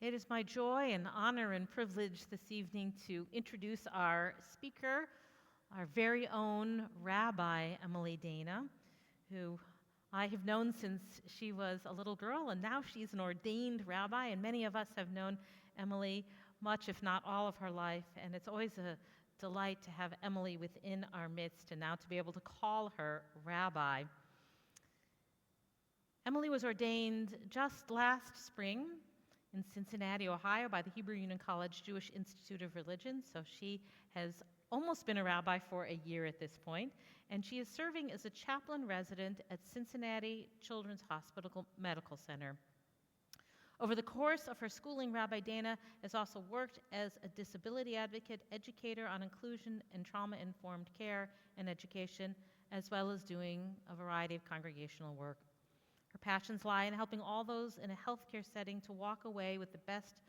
It is my joy and honor and privilege this evening to introduce our speaker, our very own Rabbi Emily Dana, who I have known since she was a little girl, and now she's an ordained rabbi, and many of us have known Emily much, if not all of her life, and it's always a delight to have Emily within our midst and now to be able to call her rabbi. Emily was ordained just last spring in Cincinnati, Ohio, by the Hebrew Union College Jewish Institute of Religion. So she has almost been a rabbi for a year at this point, and she is serving as a chaplain resident at Cincinnati Children's Hospital Medical Center. Over the course of her schooling, Rabbi Dana has also worked as a disability advocate, educator on inclusion and trauma-informed care and education, as well as doing a variety of congregational work. Her passions lie in helping all those in a healthcare setting to walk away with the best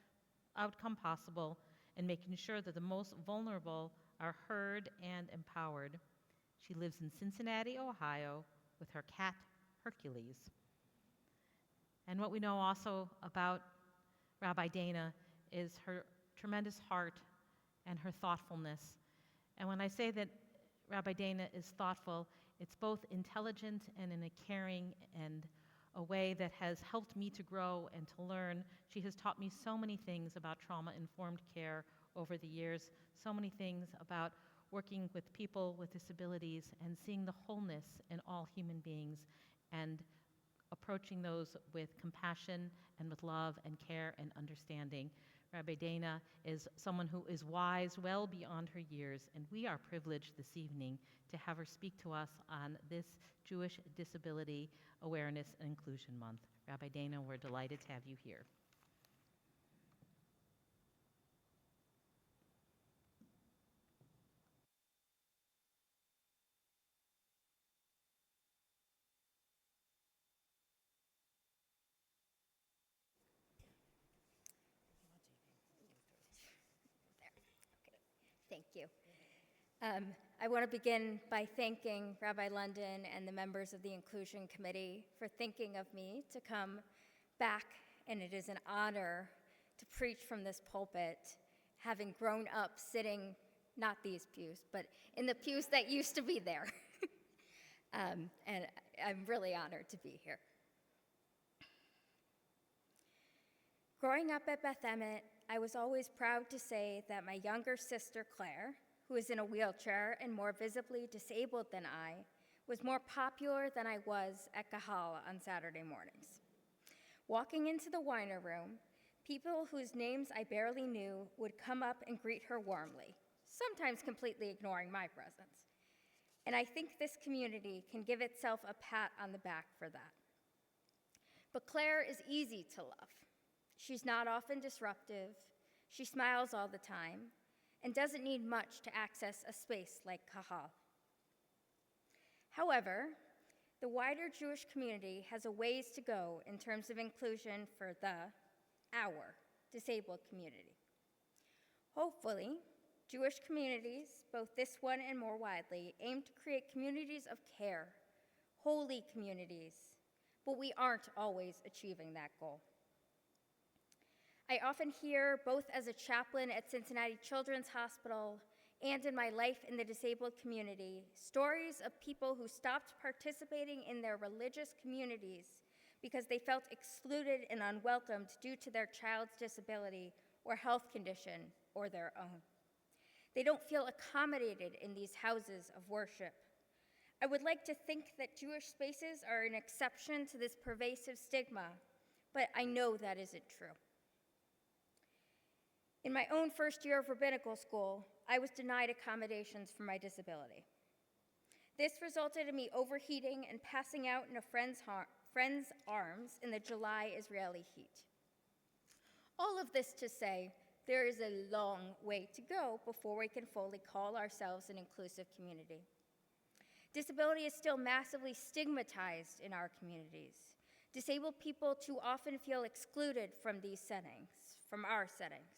outcome possible and making sure that the most vulnerable are heard and empowered. She lives in Cincinnati, Ohio, with her cat, Hercules. And what we know also about Rabbi Dana is her tremendous heart and her thoughtfulness. And when I say that Rabbi Dana is thoughtful, it's both intelligent and in a caring and a way that has helped me to grow and to learn. She has taught me so many things about trauma-informed care over the years, so many things about working with people with disabilities and seeing the wholeness in all human beings and approaching those with compassion and with love and care and understanding. Rabbi Dana is someone who is wise well beyond her years, and we are privileged this evening to have her speak to us on this Jewish Disability Awareness and Inclusion Month. Rabbi Dana, we're delighted to have you here. Thank you. I want to begin by thanking Rabbi London and the members of the Inclusion Committee for thinking of me to come back, and it is an honor to preach from this pulpit, having grown up sitting, not these pews, but in the pews that used to be there. And I'm really honored to be here. Growing up at Beth Emmet, I was always proud to say that my younger sister, Claire, who is in a wheelchair and more visibly disabled than I, was more popular than I was at Kahal on Saturday mornings. Walking into the Weiner room, people whose names I barely knew would come up and greet her warmly, sometimes completely ignoring my presence. And I think this community can give itself a pat on the back for that. But Claire is easy to love. She's not often disruptive, she smiles all the time, and doesn't need much to access a space like Kahal. However, the wider Jewish community has a ways to go in terms of inclusion for our disabled community. Hopefully, Jewish communities, both this one and more widely, aim to create communities of care, holy communities, but we aren't always achieving that goal. I often hear, both as a chaplain at Cincinnati Children's Hospital and in my life in the disabled community, stories of people who stopped participating in their religious communities because they felt excluded and unwelcomed due to their child's disability or health condition or their own. They don't feel accommodated in these houses of worship. I would like to think that Jewish spaces are an exception to this pervasive stigma, but I know that isn't true. In my own first year of rabbinical school, I was denied accommodations for my disability. This resulted in me overheating and passing out in a friend's arms in the July Israeli heat. All of this to say, there is a long way to go before we can fully call ourselves an inclusive community. Disability is still massively stigmatized in our communities. Disabled people too often feel excluded from these settings, from our settings.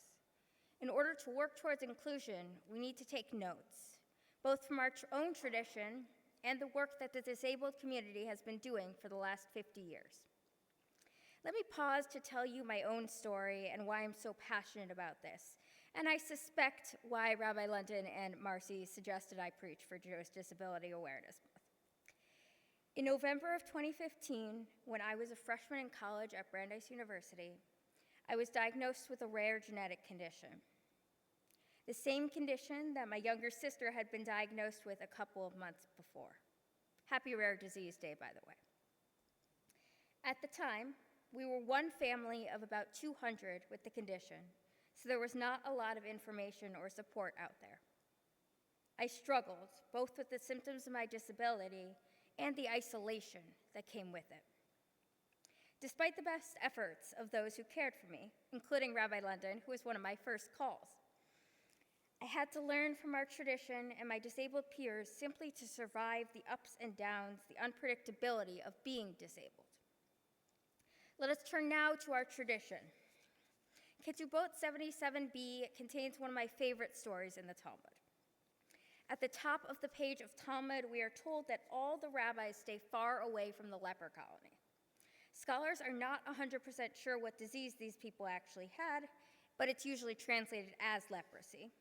In order to work towards inclusion, we need to take notes, both from our own tradition and the work that the disabled community has been doing for the last 50 years. Let me pause to tell you my own story and why I'm so passionate about this, and I suspect why Rabbi London and Marcy suggested I preach for Jewish Disability Awareness Month. In November of 2015, when I was a freshman in college at Brandeis University, I was diagnosed with a rare genetic condition. The same condition that my younger sister had been diagnosed with a couple of months before. Happy Rare Disease Day, by the way. At the time, we were one family of about 200 with the condition, so there was not a lot of information or support out there. I struggled both with the symptoms of my disability and the isolation that came with it. Despite the best efforts of those who cared for me, including Rabbi London, who was one of my first calls, I had to learn from our tradition and my disabled peers simply to survive the ups and downs, the unpredictability of being disabled. Let us turn now to our tradition. Ketubot 77b contains one of my favorite stories in the Talmud. At the top of the page of Talmud, we are told that all the rabbis stay far away from the leper colony. Scholars are not 100% sure what disease these people actually had, but it's usually translated as leprosy.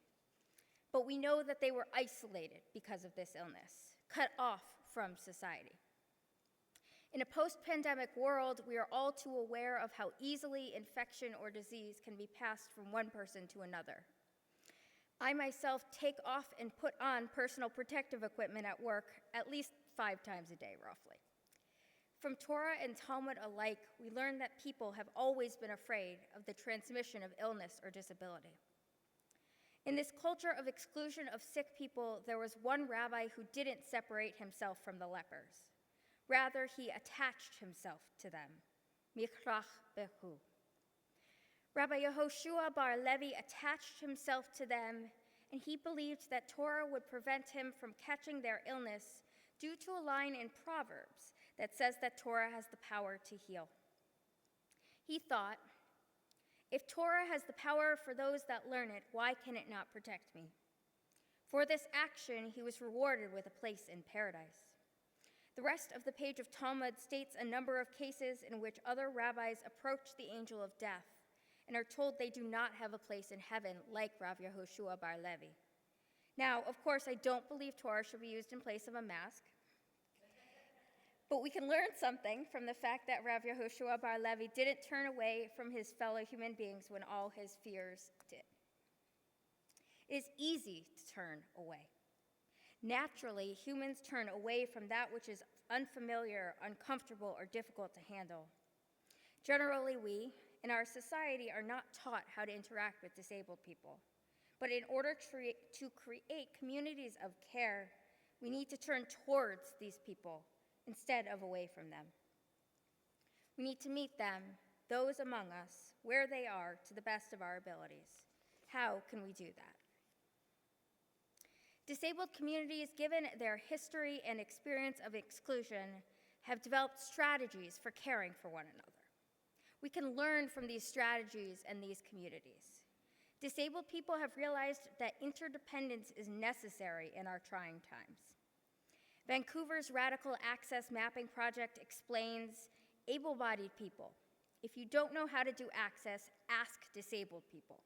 But we know that they were isolated because of this illness, cut off from society. In a post-pandemic world, we are all too aware of how easily infection or disease can be passed from one person to another. I myself take off and put on personal protective equipment at work at least 5 times a day, roughly. From Torah and Talmud alike, we learn that people have always been afraid of the transmission of illness or disability. In this culture of exclusion of sick people, there was one rabbi who didn't separate himself from the lepers. Rather, he attached himself to them. Mikrach behu. Rabbi Yehoshua bar Levi attached himself to them, and he believed that Torah would prevent him from catching their illness due to a line in Proverbs that says that Torah has the power to heal. He thought, if Torah has the power for those that learn it, why can it not protect me? For this action, he was rewarded with a place in paradise. The rest of the page of Talmud states a number of cases in which other rabbis approach the angel of death and are told they do not have a place in heaven like Rav Yehoshua bar Levi. Now, of course, I don't believe Torah should be used in place of a mask, but we can learn something from the fact that Rav Yehoshua bar Levi didn't turn away from his fellow human beings when all his fears did. It is easy to turn away. Naturally, humans turn away from that which is unfamiliar, uncomfortable, or difficult to handle. Generally, we, in our society, are not taught how to interact with disabled people. But in order to create communities of care, we need to turn towards these people instead of away from them. We need to meet them, those among us, where they are to the best of our abilities. How can we do that? Disabled communities, given their history and experience of exclusion, have developed strategies for caring for one another. We can learn from these strategies and these communities. Disabled people have realized that interdependence is necessary in our trying times. Vancouver's Radical Access Mapping Project explains, able-bodied people, if you don't know how to do access, ask disabled people.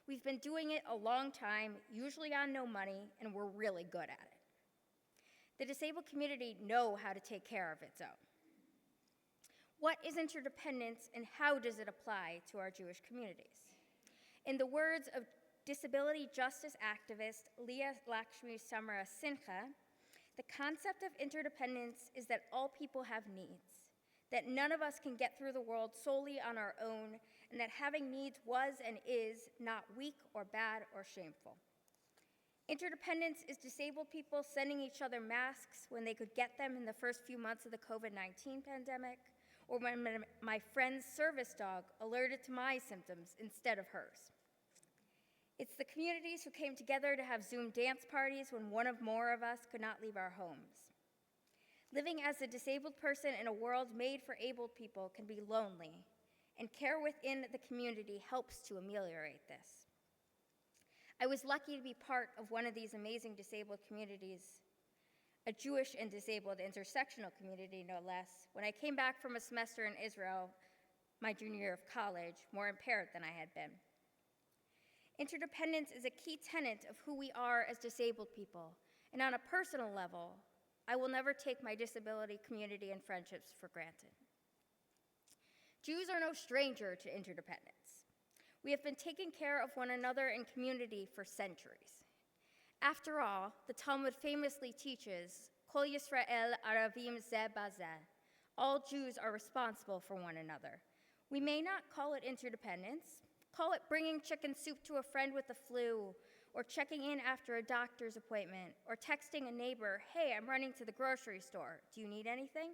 We've been doing it a long time, usually on no money, and we're really good at it. The disabled community know how to take care of its own. What is interdependence and how does it apply to our Jewish communities? In the words of disability justice activist Leah Lakshmi Samara Sinha, the concept of interdependence is that all people have needs, that none of us can get through the world solely on our own, and that having needs was and is not weak or bad or shameful. Interdependence is disabled people sending each other masks when they could get them in the first few months of the COVID-19 pandemic, or when my friend's service dog alerted to my symptoms instead of hers. It's the communities who came together to have Zoom dance parties when one or more of us could not leave our homes. Living as a disabled person in a world made for abled people can be lonely, and care within the community helps to ameliorate this. I was lucky to be part of one of these amazing disabled communities, a Jewish and disabled intersectional community, no less, when I came back from a semester in Israel my junior year of college, more impaired than I had been. Interdependence is a key tenet of who we are as disabled people, and on a personal level, I will never take my disability community and friendships for granted. Jews are no stranger to interdependence. We have been taking care of one another in community for centuries. After all, the Talmud famously teaches, Kol Yisrael Aravim Zeh Bazeh. All Jews are responsible for one another. We may not call it interdependence, call it bringing chicken soup to a friend with the flu, or checking in after a doctor's appointment, or texting a neighbor, hey, I'm running to the grocery store, do you need anything?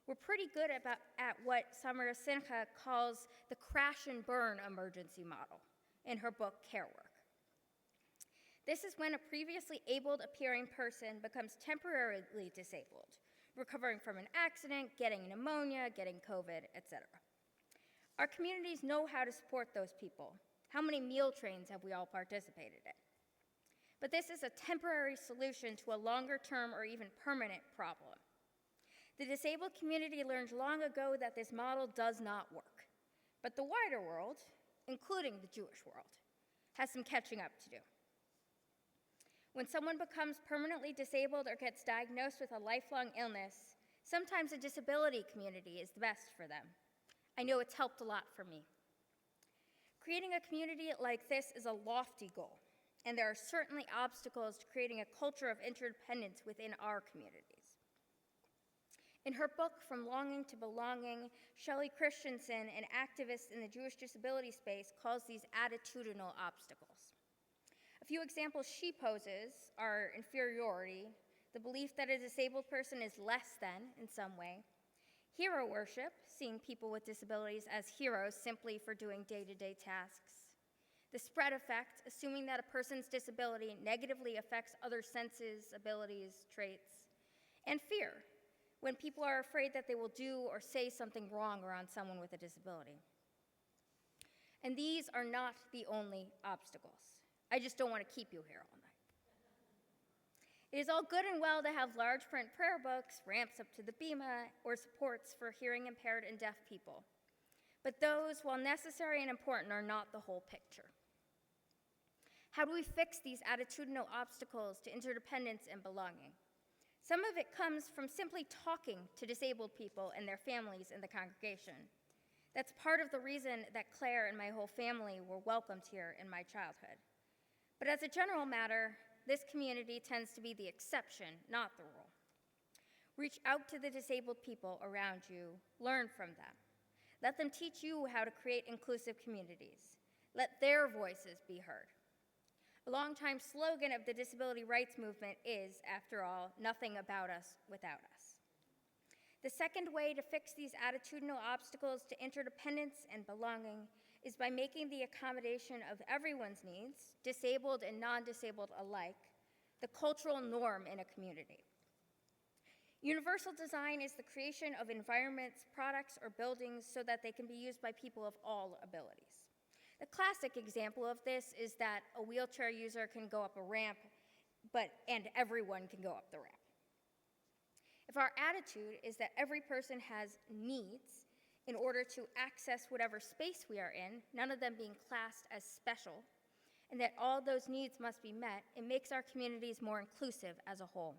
We're pretty good at what Samara Sinha calls the crash and burn emergency model in her book, Care Work. This is when a previously able-appearing person becomes temporarily disabled, recovering from an accident, getting pneumonia, getting COVID, etc. Our communities know how to support those people. How many meal trains have we all participated in? But this is a temporary solution to a longer-term or even permanent problem. The disabled community learned long ago that this model does not work. But the wider world, including the Jewish world, has some catching up to do. When someone becomes permanently disabled or gets diagnosed with a lifelong illness, sometimes the disability community is the best for them. I know it's helped a lot for me. Creating a community like this is a lofty goal, and there are certainly obstacles to creating a culture of interdependence within our communities. In her book, From Longing to Belonging, Shelley Christensen, an activist in the Jewish disability space, calls these attitudinal obstacles. A few examples she poses are inferiority, the belief that a disabled person is less than in some way, hero worship, seeing people with disabilities as heroes simply for doing day-to-day tasks, the spread effect, assuming that a person's disability negatively affects other senses, abilities, traits, and fear, when people are afraid that they will do or say something wrong around someone with a disability. And these are not the only obstacles. I just don't want to keep you here all night. It is all good and well to have large print prayer books, ramps up to the bima, or supports for hearing impaired and deaf people. But those, while necessary and important, are not the whole picture. How do we fix these attitudinal obstacles to interdependence and belonging? Some of it comes from simply talking to disabled people and their families in the congregation. That's part of the reason that Claire and my whole family were welcomed here in my childhood. But as a general matter, this community tends to be the exception, not the rule. Reach out to the disabled people around you, learn from them. Let them teach you how to create inclusive communities. Let their voices be heard. A longtime slogan of the disability rights movement is, after all, nothing about us without us. The second way to fix these attitudinal obstacles to interdependence and belonging is by making the accommodation of everyone's needs, disabled and non-disabled alike, the cultural norm in a community. Universal design is the creation of environments, products, or buildings so that they can be used by people of all abilities. The classic example of this is that a wheelchair user can go up a ramp, and everyone can go up the ramp. If our attitude is that every person has needs in order to access whatever space we are in, none of them being classed as special, and that all those needs must be met, it makes our communities more inclusive as a whole.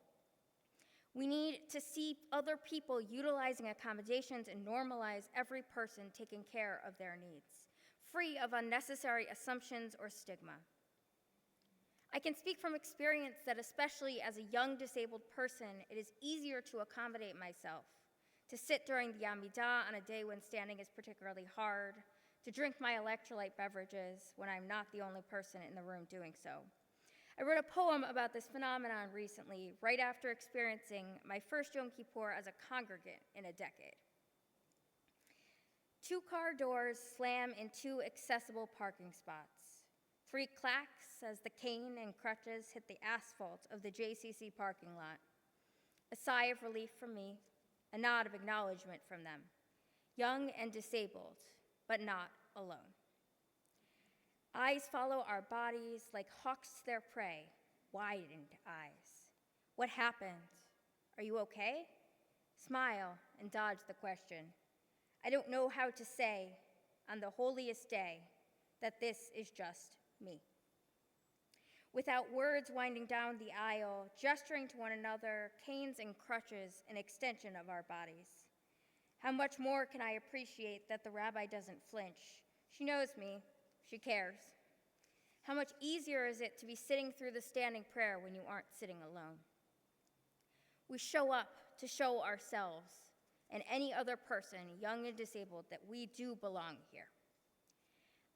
We need to see other people utilizing accommodations and normalize every person taking care of their needs, free of unnecessary assumptions or stigma. I can speak from experience that especially as a young disabled person, it is easier to accommodate myself, to sit during the Amidah on a day when standing is particularly hard, to drink my electrolyte beverages when I'm not the only person in the room doing so. I wrote a poem about this phenomenon recently, right after experiencing my first Yom Kippur as a congregant in a decade. 2 car doors slam in 2 accessible parking spots. 3 clacks as the cane and crutches hit the asphalt of the JCC parking lot. A sigh of relief from me, a nod of acknowledgement from them. Young and disabled, but not alone. Eyes follow our bodies like hawks to their prey, widened eyes. What happened? Are you okay? Smile and dodge the question. I don't know how to say on the holiest day that this is just me. Without words winding down the aisle, gesturing to one another, canes and crutches, an extension of our bodies. How much more can I appreciate that the rabbi doesn't flinch? She knows me. She cares. How much easier is it to be sitting through the standing prayer when you aren't sitting alone? We show up to show ourselves and any other person, young and disabled, that we do belong here.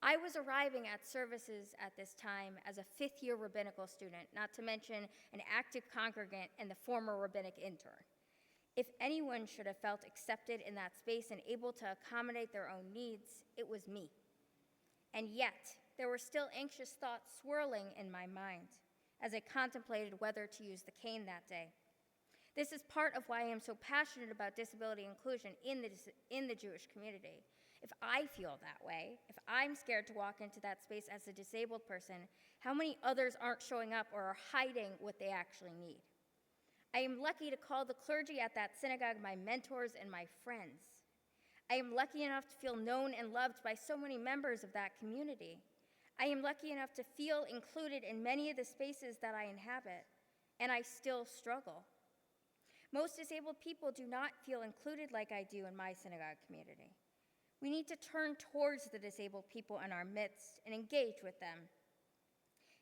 I was arriving at services at this time as a fifth-year rabbinical student, not to mention an active congregant and the former rabbinic intern. If anyone should have felt accepted in that space and able to accommodate their own needs, it was me. And yet, there were still anxious thoughts swirling in my mind as I contemplated whether to use the cane that day. This is part of why I am so passionate about disability inclusion in the Jewish community. If I feel that way, if I'm scared to walk into that space as a disabled person, how many others aren't showing up or are hiding what they actually need? I am lucky to call the clergy at that synagogue my mentors and my friends. I am lucky enough to feel known and loved by so many members of that community. I am lucky enough to feel included in many of the spaces that I inhabit, and I still struggle. Most disabled people do not feel included like I do in my synagogue community. We need to turn towards the disabled people in our midst and engage with them.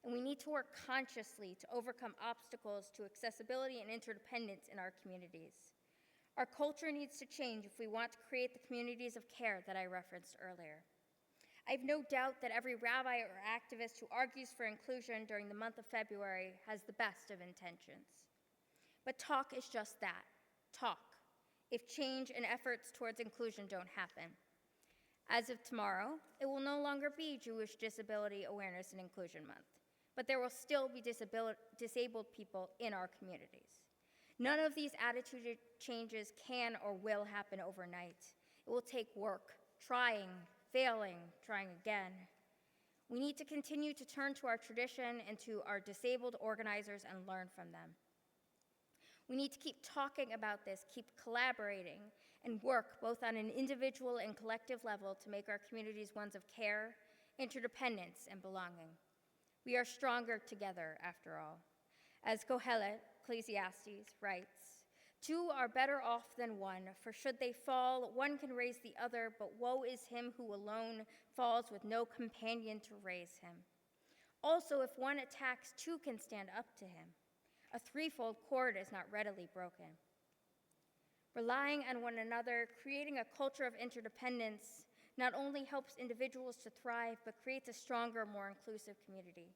And we need to work consciously to overcome obstacles to accessibility and interdependence in our communities. Our culture needs to change if we want to create the communities of care that I referenced earlier. I have no doubt that every rabbi or activist who argues for inclusion during the month of February has the best of intentions. But talk is just that, talk, if change and efforts towards inclusion don't happen. As of tomorrow, it will no longer be Jewish Disability Awareness and Inclusion Month, but there will still be disabled people in our communities. None of these attitude changes can or will happen overnight. It will take work, trying, failing, trying again. We need to continue to turn to our tradition and to our disabled organizers and learn from them. We need to keep talking about this, keep collaborating, and work both on an individual and collective level to make our communities ones of care, interdependence, and belonging. We are stronger together, after all. As Kohelet, Ecclesiastes, writes, "Two are better off than one, for should they fall, one can raise the other, but woe is him who alone falls with no companion to raise him. Also, if one attacks, two can stand up to him. A threefold cord is not readily broken." Relying on one another, creating a culture of interdependence, not only helps individuals to thrive, but creates a stronger, more inclusive community.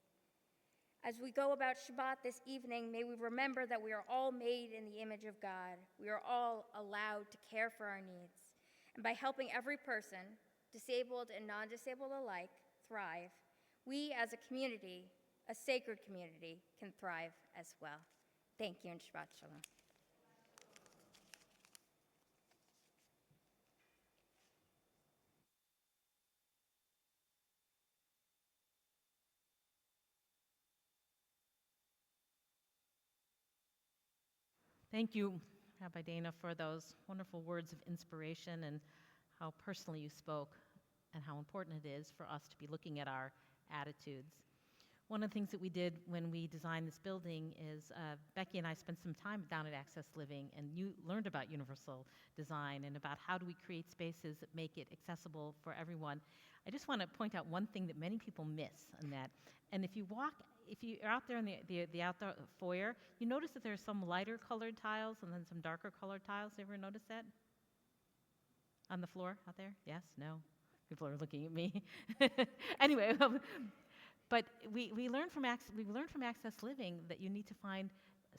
As we go about Shabbat this evening, may we remember that we are all made in the image of God. We are all allowed to care for our needs. And by helping every person, disabled and non-disabled alike, thrive, we as a community, a sacred community, can thrive as well. Thank you, and Shabbat Shalom. Thank you, Rabbi Dana, for those wonderful words of inspiration and how personally you spoke and how important it is for us to be looking at our attitudes. One of the things that we did when we designed this building is Becky and I spent some time down at Access Living, and you learned about universal design and about how do we create spaces that make it accessible for everyone. I just want to point out one thing that many people miss in that. And if you're out there in the outdoor foyer, you notice that there's some lighter colored tiles and then some darker colored tiles. You ever notice that? On the floor out there? Yes? No? People are looking at me. Anyway, but we learned from Access Living that you need to find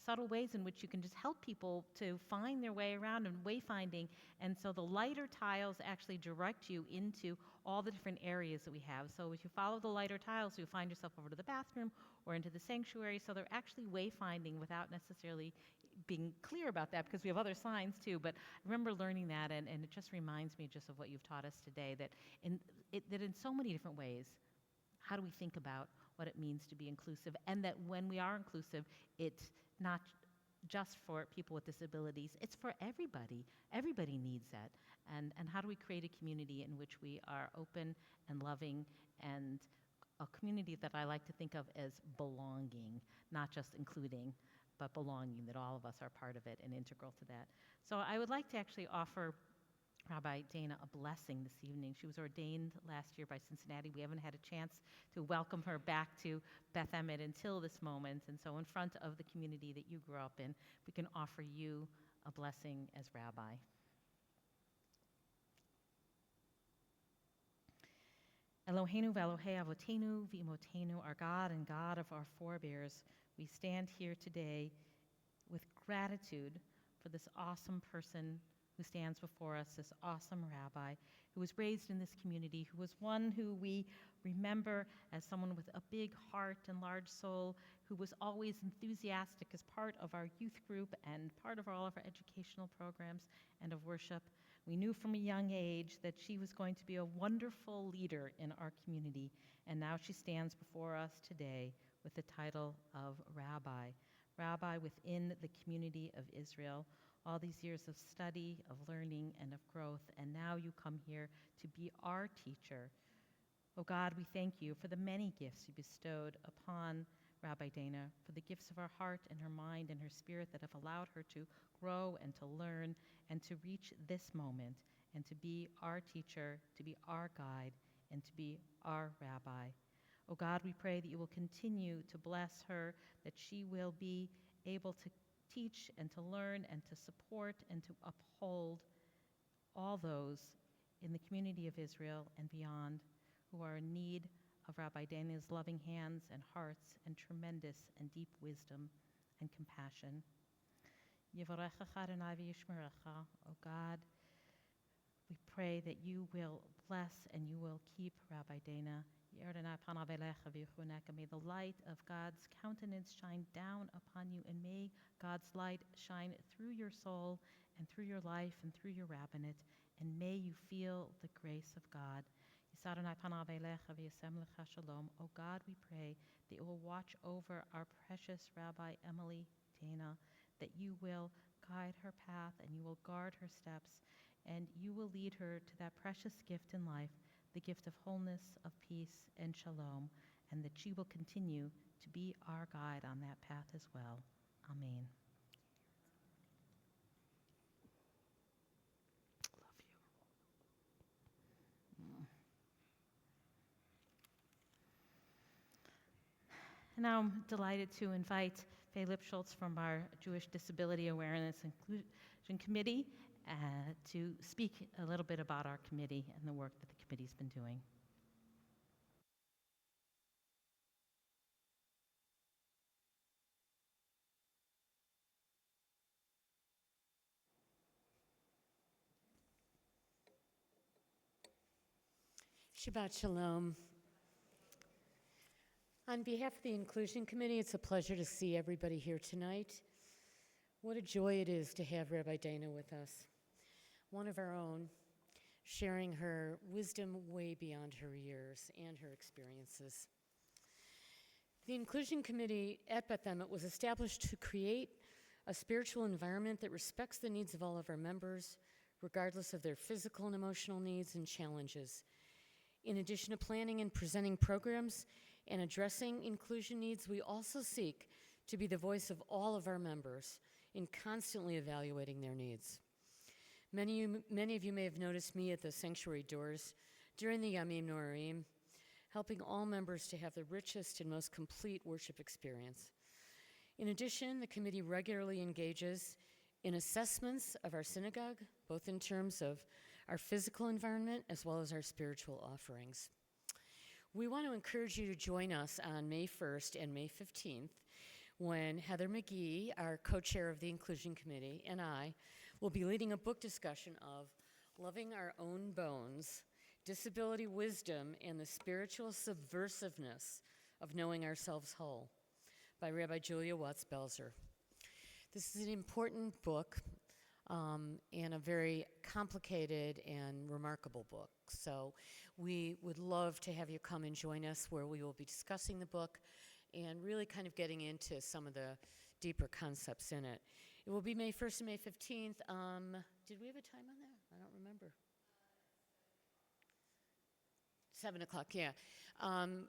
subtle ways in which you can just help people to find their way around and wayfinding. And so the lighter tiles actually direct you into all the different areas that we have. So if you follow the lighter tiles, you'll find yourself over to the bathroom or into the sanctuary. So they're actually wayfinding without necessarily being clear about that, because we have other signs too. But I remember learning that, and it just reminds me just of what you've taught us today, that in so many different ways, how do we think about what it means to be inclusive, and that when we are inclusive, it's not just for people with disabilities. It's for everybody. Everybody needs that. And how do we create a community in which we are open and loving, and a community that I like to think of as belonging, not just including, but belonging, that all of us are part of it and integral to that. So I would like to actually offer Rabbi Dana a blessing this evening. She was ordained last year by Cincinnati. We haven't had a chance to welcome her back to Beth Emmet until this moment. And so in front of the community that you grew up in, we can offer you a blessing as rabbi. Eloheinu v'Elohei avotenu v'imotenu, our God and God of our forebears, we stand here today with gratitude for this awesome person who stands before us, this awesome rabbi who was raised in this community, who was one who we remember as someone with a big heart and large soul, who was always enthusiastic as part of our youth group and part of all of our educational programs and of worship. We knew from a young age that she was going to be a wonderful leader in our community, and now she stands before us today with the title of rabbi, rabbi within the community of Israel. All these years of study, of learning, and of growth, and now you come here to be our teacher. Oh God, we thank you for the many gifts you bestowed upon Rabbi Dana, for the gifts of her heart and her mind and her spirit that have allowed her to grow and to learn and to reach this moment and to be our teacher, to be our guide, and to be our rabbi. Oh God, we pray that you will continue to bless her, that she will be able to teach and to learn and to support and to uphold all those in the community of Israel and beyond who are in need of Rabbi Dana's loving hands and hearts and tremendous and deep wisdom and compassion. Yevarechecha Adonai v'yishmerecha. Oh God, we pray that you will bless and you will keep Rabbi Dana. May the light of God's countenance shine down upon you, and may God's light shine through your soul and through your life and through your rabbinate, and may you feel the grace of God. Oh God, we pray that you will watch over our precious Rabbi Emily Dana, that you will guide her path and you will guard her steps, and you will lead her to that precious gift in life, the gift of wholeness, of peace, and shalom, and that she will continue to be our guide on that path as well. Amen. Love you. And now I'm delighted to invite Faye Lipschultz from our Jewish Disability Awareness Inclusion Committee to speak a little bit about our committee and the work that the committee's been doing. Shabbat Shalom. On behalf of the Inclusion Committee, it's a pleasure to see everybody here tonight. What a joy it is to have Rabbi Dana with us, one of our own, sharing her wisdom way beyond her years and her experiences. The Inclusion Committee at Beth Emmet was established to create a spiritual environment that respects the needs of all of our members, regardless of their physical and emotional needs and challenges. In addition to planning and presenting programs and addressing inclusion needs, we also seek to be the voice of all of our members in constantly evaluating their needs. Many of you may have noticed me at the sanctuary doors during the Yamim Noarim, helping all members to have the richest and most complete worship experience. In addition, the committee regularly engages in assessments of our synagogue, both in terms of our physical environment as well as our spiritual offerings. We want to encourage you to join us on May 1st and May 15th when Heather McGee, our co-chair of the Inclusion Committee, and I will be leading a book discussion of Loving Our Own Bones, Disability Wisdom, and the Spiritual Subversiveness of Knowing Ourselves Whole by Rabbi Julia Watts-Belzer. This is an important book and a very complicated and remarkable book. So we would love to have you come and join us where we will be discussing the book and really kind of getting into some of the deeper concepts in it. It will be May 1st and May 15th. Did we have a time on that? I don't remember. 7 o'clock, yeah.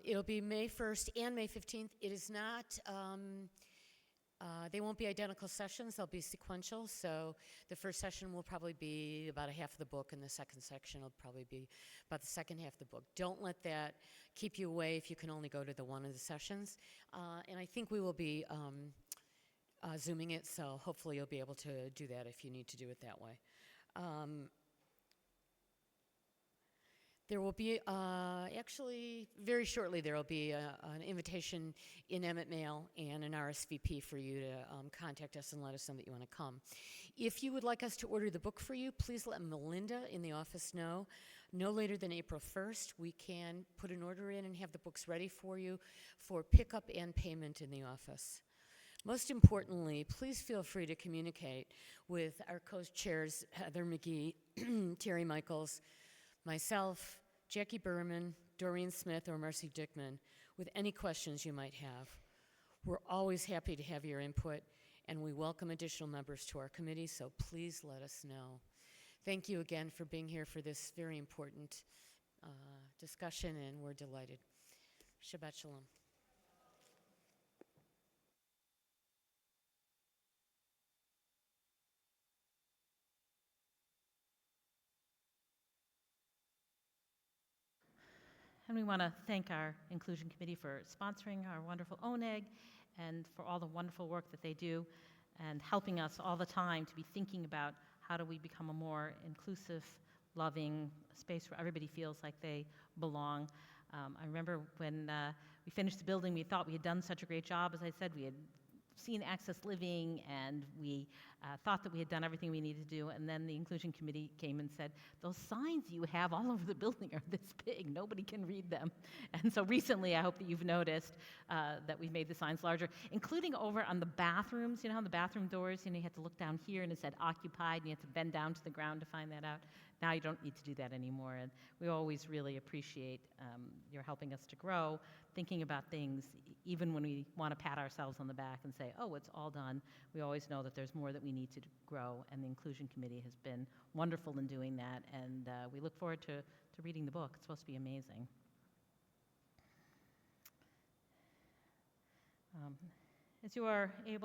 It'll be May 1st and May 15th. It is not, they won't be identical sessions. They'll be sequential. So the first session will probably be about a half of the book, and the second section will probably be about the second half of the book. Don't let that keep you away if you can only go to the one of the sessions. And I think we will be Zooming it, so hopefully you'll be able to do that if you need to do it that way. There will be, actually, very shortly, there will be an invitation in Emmett Mail and an RSVP for you to contact us and let us know that you want to come. If you would like us to order the book for you, please let Melinda in the office know. No later than April 1st, we can put an order in and have the books ready for you for pickup and payment in the office. Most importantly, please feel free to communicate with our co-chairs, Heather McGee, Terry Michaels, myself, Jackie Berman, Doreen Smith, or Marcy Dickman, with any questions you might have. We're always happy to have your input, and we welcome additional members to our committee, so please let us know. Thank you again for being here for this very important discussion, and we're delighted. Shabbat Shalom. And we want to thank our Inclusion Committee for sponsoring our wonderful ONEG and for all the wonderful work that they do and helping us all the time to be thinking about how do we become a more inclusive, loving space where everybody feels like they belong. I remember when we finished the building, we thought we had done such a great job. As I said, we had seen Access Living, and we thought that we had done everything we needed to do, and then the Inclusion Committee came and said, those signs you have all over the building are this big, nobody can read them. And so recently, I hope that you've noticed that we've made the signs larger, including over on the bathrooms, you know, on the bathroom doors, you know, you had to look down here and it said occupied, and you had to bend down to the ground to find that out. Now you don't need to do that anymore, and we always really appreciate your helping us to grow, thinking about things, even when we want to pat ourselves on the back and say, oh, it's all done. We always know that there's more that we need to grow, and the Inclusion Committee has been wonderful in doing that, and we look forward to reading the book. It's supposed to be amazing. As you are able